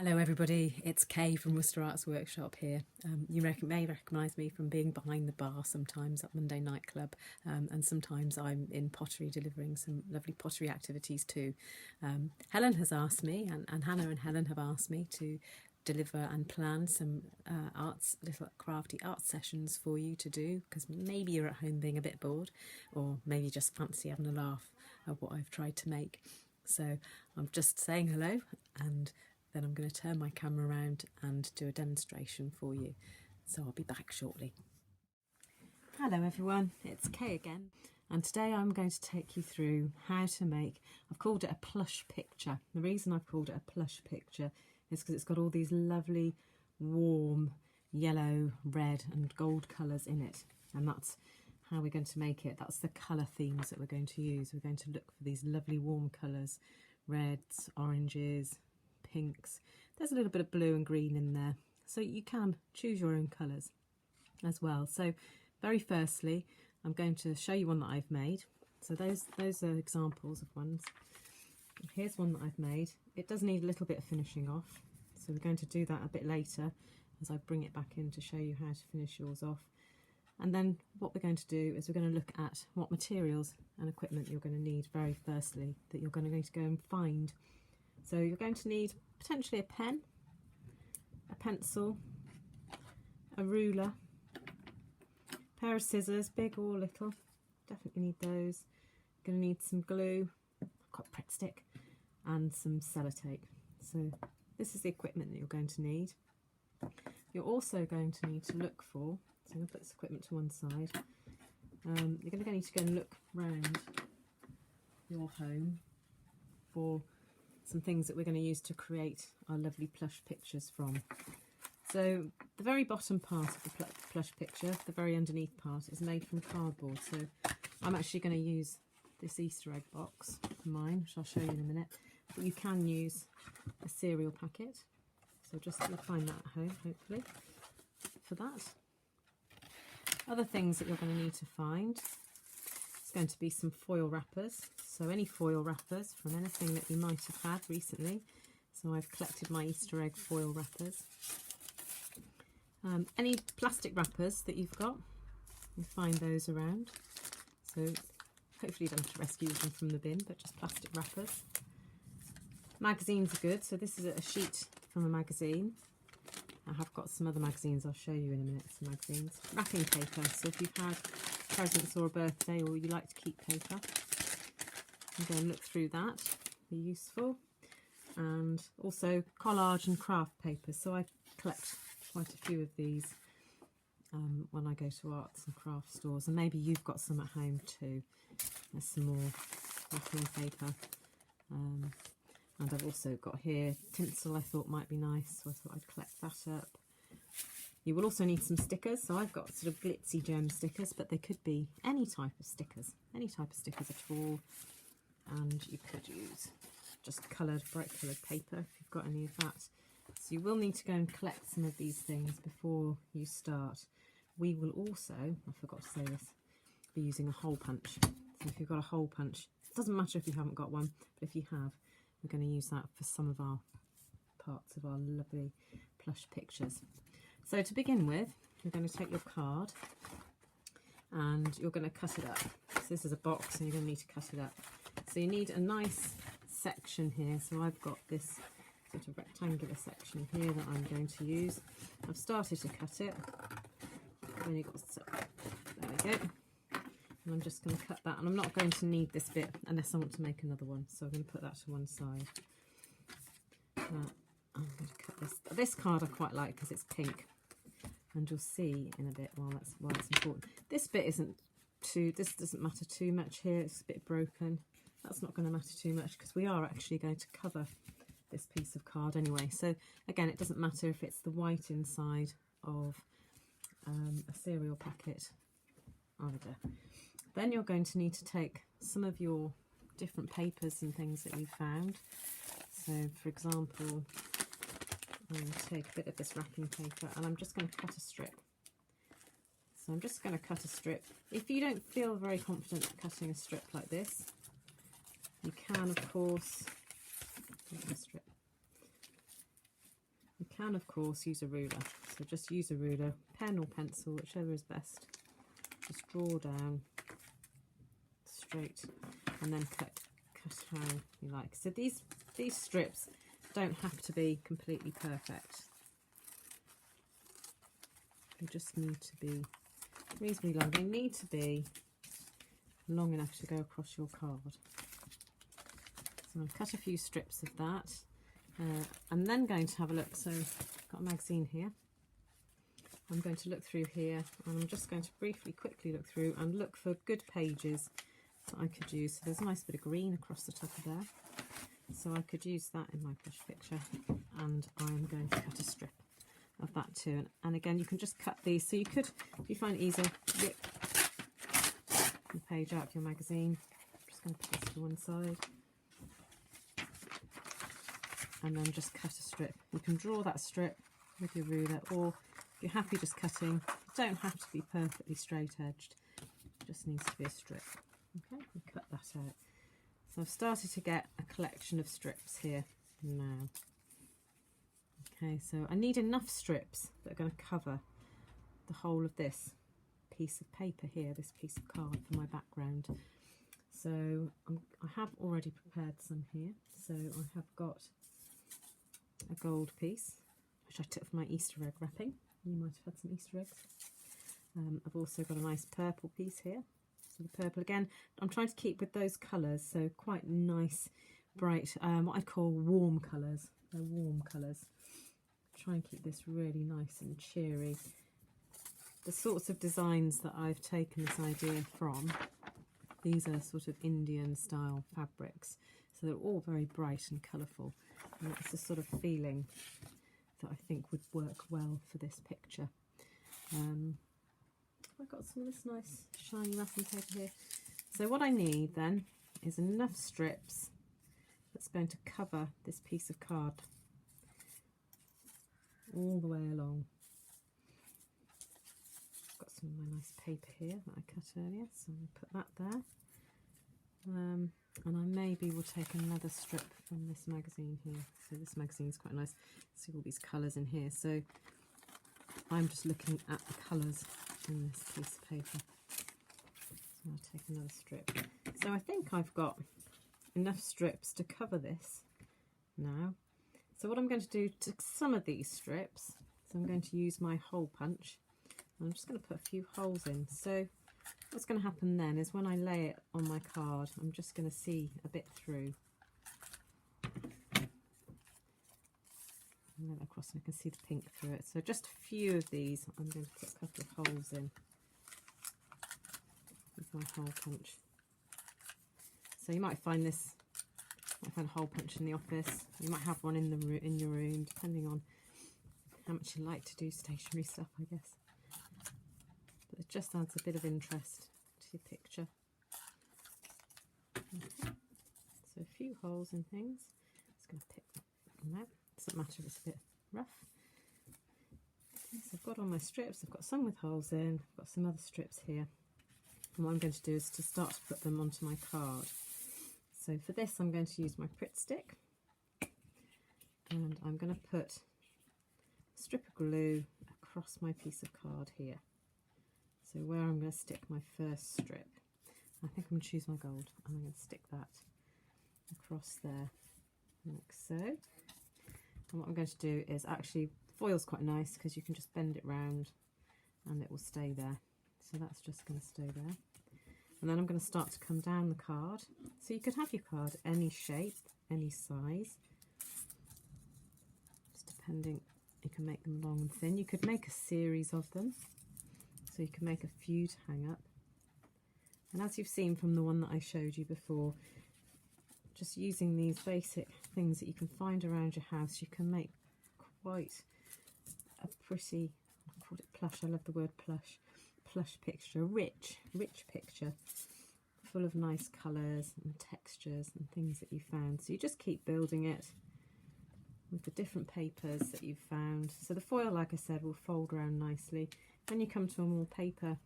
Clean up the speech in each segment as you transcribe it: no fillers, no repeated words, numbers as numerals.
Hello everybody, it's Kay from Worcester Arts Workshop here. You may recognise me from being behind the bar sometimes at Monday Nite Club, and sometimes I'm in pottery delivering some lovely pottery activities too. Helen has asked me, and Hannah and Helen have asked me to deliver and plan some little crafty art sessions for you to do, because maybe you're at home being a bit bored, or maybe just fancy having a laugh at what I've tried to make. So I'm just saying hello, and then I'm going to turn my camera around and do a demonstration for you. So I'll be back shortly. Hello everyone, it's Kay again, and today I'm going to take you through how to make, I've called it a plush picture. The reason I've called it a plush picture is because it's got all these lovely warm yellow, red and gold colours in it, and that's how we're going to make it. That's the colour themes that we're going to use. We're going to look for these lovely warm colours, reds, oranges, pinks. There's a little bit of blue and green in there, so you can choose your own colours as well. So very firstly, I'm going to show you one that I've made. So those are examples of ones. Here's one that I've made. It does need a little bit of finishing off, so we're going to do that a bit later as I bring it back in to show you how to finish yours off. And then what we're going to do is we're going to look at what materials and equipment you're going to need very firstly, that you're going to go and find. So you're going to need potentially a pen, a pencil, a ruler, a pair of scissors, big or little, definitely need those. You're going to need some glue, I've got a Pritt stick, and some sellotape. So this is the equipment that you're going to need. You're also going to need to look for, so I'm going to put this equipment to one side, you're going to need to go and look round your home for some things that we're going to use to create our lovely plush pictures from. So the very bottom part of the plush picture, the very underneath part, is made from cardboard. So I'm actually going to use this Easter egg box for mine, which I'll show you in a minute. But you can use a cereal packet. So just you'll find that at home, hopefully, for that. Other things that you're going to need to find, it's going to be some foil wrappers. So any foil wrappers from anything that you might have had recently. So I've collected my Easter egg foil wrappers. Any plastic wrappers that you've got, you find those around. So hopefully you don't have to rescue them from the bin, but just plastic wrappers. Magazines are good. So this is a sheet from a magazine. I have got some other magazines I'll show you in a minute, some magazines. Wrapping paper, so if you've had presents or a birthday, or you like to keep paper, you go and look through that, be useful. And also collage and craft papers, so I collect quite a few of these when I go to arts and craft stores, and maybe you've got some at home too. There's some more wrapping paper. And I've also got here tinsel I thought might be nice, so I thought I'd collect that up. You will also need some stickers, so I've got sort of glitzy gem stickers, but they could be any type of stickers at all. And you could use just coloured, bright coloured paper if you've got any of that. So you will need to go and collect some of these things before you start. We will also, I forgot to say this, be using a hole punch. So if you've got a hole punch, it doesn't matter if you haven't got one, but if you have, we're going to use that for some of our parts of our lovely plush pictures. So to begin with, you're going to take your card and you're going to cut it up. So this is a box and you're going to need to cut it up. So you need a nice section here. So I've got this sort of rectangular section here that I'm going to use. I've started to cut it. I've only got, there we go. And I'm just going to cut that, and I'm not going to need this bit unless I want to make another one, so I'm going to put that to one side. I'm going to cut this. This card I quite like because it's pink, and you'll see in a bit why it's important. This bit this doesn't matter too much here, it's a bit broken. That's not going to matter too much because we are actually going to cover this piece of card anyway. So again, it doesn't matter if it's the white inside of a cereal packet either. Then you're going to need to take some of your different papers and things that you found. So for example, I'm going to take a bit of this wrapping paper and I'm just going to cut a strip. So I'm just going to cut a strip. If you don't feel very confident cutting a strip like this, you can of course, strip. You can of course use a ruler, so just use a ruler, pen or pencil, whichever is best. Just draw down straight and then cut how you like. So these strips don't have to be completely perfect. They just need to be reasonably long. They need to be long enough to go across your card. So I'll cut a few strips of that. I'm then going to have a look. So I've got a magazine here. I'm going to look through here, and I'm just going to quickly look through and look for good pages that I could use. So there's a nice bit of green across the top of there. So I could use that in my Plush Picture, and I'm going to cut a strip of that too. And again, you can just cut these. So you could, if you find it easier, rip the page out of your magazine. I'm just going to put this to one side. And then just cut a strip. You can draw that strip with your ruler, or if you're happy just cutting, you don't have to be perfectly straight edged. It just needs to be a strip. Okay, and cut that out. So I've started to get a collection of strips here now. Okay, so I need enough strips that are going to cover the whole of this piece of paper here, this piece of card for my background. So I have already prepared some here. So I have got a gold piece, which I took from my Easter egg wrapping. You might have had some Easter eggs. I've also got a nice purple piece here. So the purple again, I'm trying to keep with those colours, so quite nice, bright, what I'd call warm colours. They're warm colours. Try and keep this really nice and cheery. The sorts of designs that I've taken this idea from, these are sort of Indian style fabrics, so they're all very bright and colourful, and that's the sort of feeling that I think would work well for this picture. I've got some of this nice shiny wrapping paper here. So what I need then is enough strips that's going to cover this piece of card all the way along. I've got some of my nice paper here that I cut earlier, so I'm going to put that there. And I maybe will take another strip from this magazine here. So this magazine's quite nice. See all these colours in here. So I'm just looking at the colours in this piece of paper. So I'll take another strip. So I think I've got enough strips to cover this now. So what I'm going to do to some of these strips, so I'm going to use my hole punch. I'm just going to put a few holes in. So what's going to happen then is when I lay it on my card, I'm just going to see a bit through. And then across, and I can see the pink through it. So just a few of these, I'm going to put a couple of holes in with my hole punch. So you might find this, you might find a hole punch in the office. You might have one in your room, depending on how much you like to do stationery stuff, I guess. But it just adds a bit of interest to your picture. Okay. So a few holes and things. Just going to pick that one out. Doesn't matter if it's a bit rough. Okay, so I've got all my strips. I've got some with holes in. I've got some other strips here. And what I'm going to do is to start to put them onto my card. So for this, I'm going to use my Pritt stick, and I'm going to put a strip of glue across my piece of card here. So where I'm going to stick my first strip, I think I'm going to choose my gold. I'm going to stick that across there, like so. And what I'm going to do is actually, foil's quite nice because you can just bend it round and it will stay there. So that's just going to stay there. And then I'm going to start to come down the card. So you could have your card any shape, any size, just depending. You can make them long and thin. You could make a series of them. So you can make a few to hang up. And as you've seen from the one that I showed you before, just using these basic things that you can find around your house, you can make quite a pretty, I called it plush, I love the word plush, plush picture, rich picture, full of nice colours and textures and things that you found. So you just keep building it with the different papers that you've found. So the foil, like I said, will fold around nicely. When you come to a more paper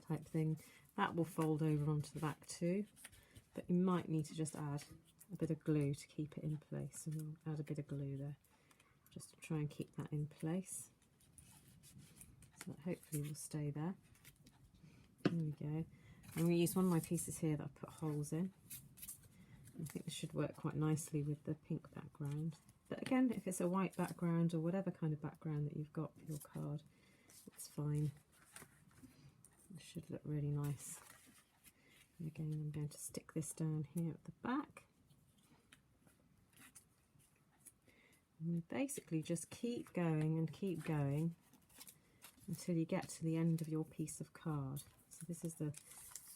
type thing, that will fold over onto the back too. But you might need to just add a bit of glue to keep it in place. So we'll add a bit of glue there. just to try and keep that in place. So that hopefully will stay there. There we go. I'm going to use one of my pieces here that I put holes in. I think this should work quite nicely with the pink background. But again, if it's a white background or whatever kind of background that you've got for your card, it's fine. It should look really nice. And again, I'm going to stick this down here at the back. And you basically just keep going until you get to the end of your piece of card. So this is the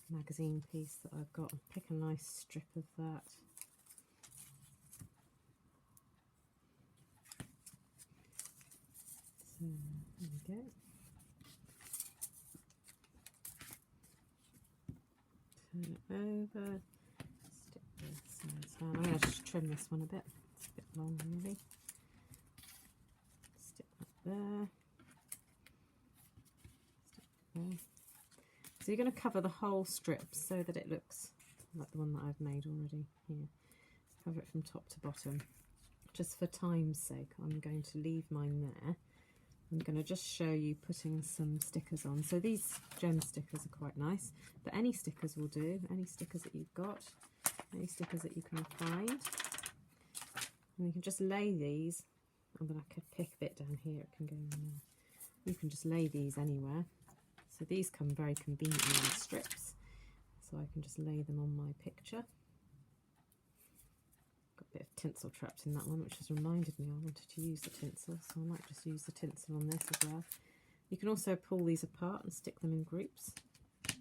magazine piece that I've got. Pick a nice strip of that. So there we go. Turn it over. Stick both sides down. I'm going to just trim this one a bit. It's a bit long really. Stick that there. Stick that there. So you're going to cover the whole strip so that it looks like the one that I've made already here. Cover it from top to bottom. Just for time's sake, I'm going to leave mine there. I'm going to just show you putting some stickers on. So these gem stickers are quite nice, but any stickers will do. Any stickers that you've got, any stickers that you can find. And you can just lay these. I'm going to pick a bit down here, it can go in there. You can just lay these anywhere. So these come very conveniently in strips, so I can just lay them on my picture. Got a bit of tinsel trapped in that one, which has reminded me I wanted to use the tinsel, so I might just use the tinsel on this as well. You can also pull these apart and stick them in groups. So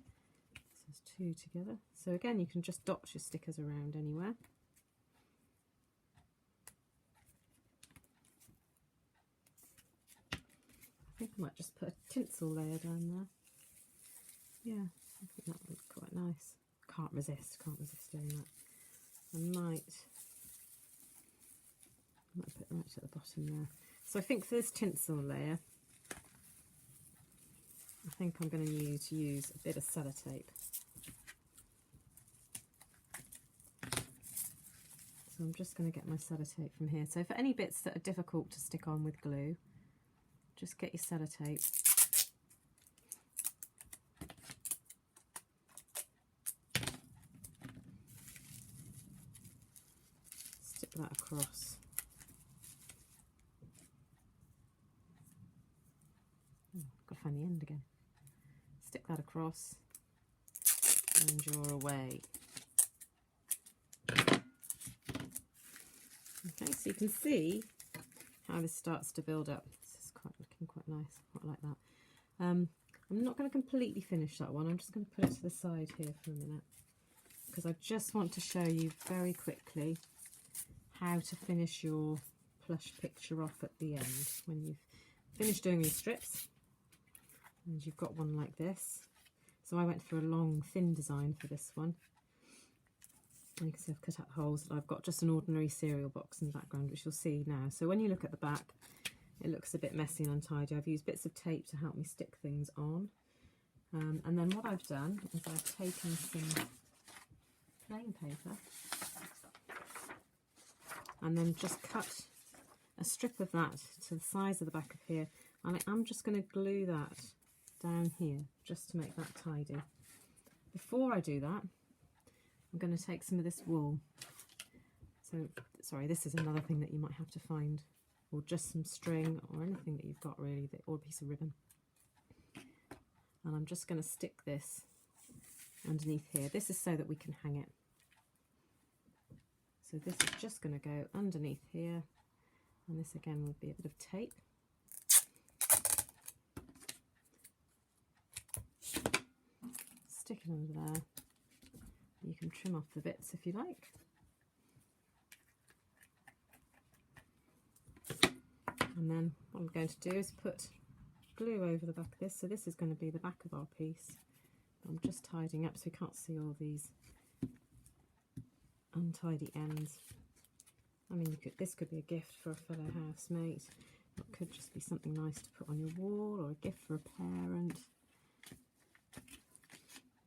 there's two together. So again, you can just dot your stickers around anywhere. I think I might just put a tinsel layer down there. Yeah, I think that would look quite nice. Can't resist doing that. I might put right at the bottom there. So I think for this tinsel layer, I think I'm going to use a bit of sellotape. So I'm just going to get my sellotape from here. So for any bits that are difficult to stick on with glue, just get your sellotape. Stick that across. Oh, got to find the end again. Stick that across and you're away. Okay, so you can see how this starts to build up. This is looking quite nice, quite like that. I'm not going to completely finish that one. I'm just going to put it to the side here for a minute because I just want to show you very quickly how to finish your plush picture off at the end when you've finished doing your strips and you've got one like this. So I went for a long thin design for this one. And you can see I've cut out holes. I've got just an ordinary cereal box in the background, which you'll see now. So when you look at the back, it looks a bit messy and untidy. I've used bits of tape to help me stick things on. And then what I've done is I've taken some plain paper and then just cut a strip of that to the size of the back of here. And I'm just going to glue that down here just to make that tidy. Before I do that, I'm going to take some of this wool. So, sorry, this is another thing that you might have to find, or just some string or anything that you've got really, or a piece of ribbon. And I'm just going to stick this underneath here. This is so that we can hang it. So this is just going to go underneath here, and this again would be a bit of tape. Stick it under there. You can trim off the bits if you like. And then what I'm going to do is put glue over the back of this. So this is going to be the back of our piece. I'm just tidying up so you can't see all these untidy ends. I mean, this could be a gift for a fellow housemate. It could just be something nice to put on your wall, or a gift for a parent.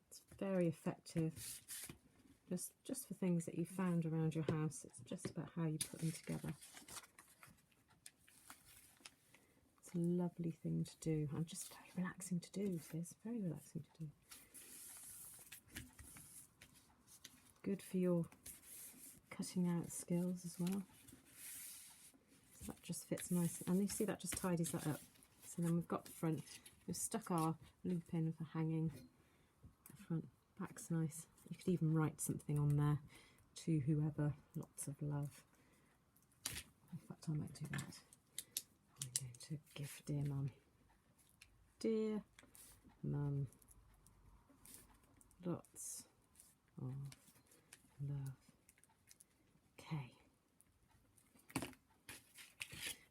It's very effective. Just for things that you found around your house. It's just about how you put them together. lovely thing to do, and just very relaxing to do. Sis, very relaxing to do. Good for your cutting out skills as well. So that just fits nice, and you see that just tidies that up. So then we've got the front. We've stuck our loop in for hanging. The front, back's nice. You could even write something on there to whoever. Lots of love. In fact, I might do that. I'm going to give dear mum. Dear mum, lots of love. Okay.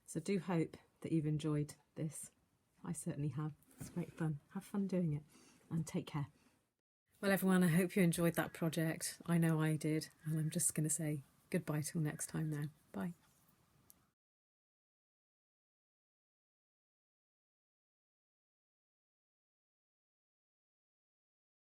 So do hope that you've enjoyed this. I certainly have. It's great fun. Have fun doing it, and take care. Well, everyone, I hope you enjoyed that project. I know I did, and I'm just going to say goodbye till next time now. Bye.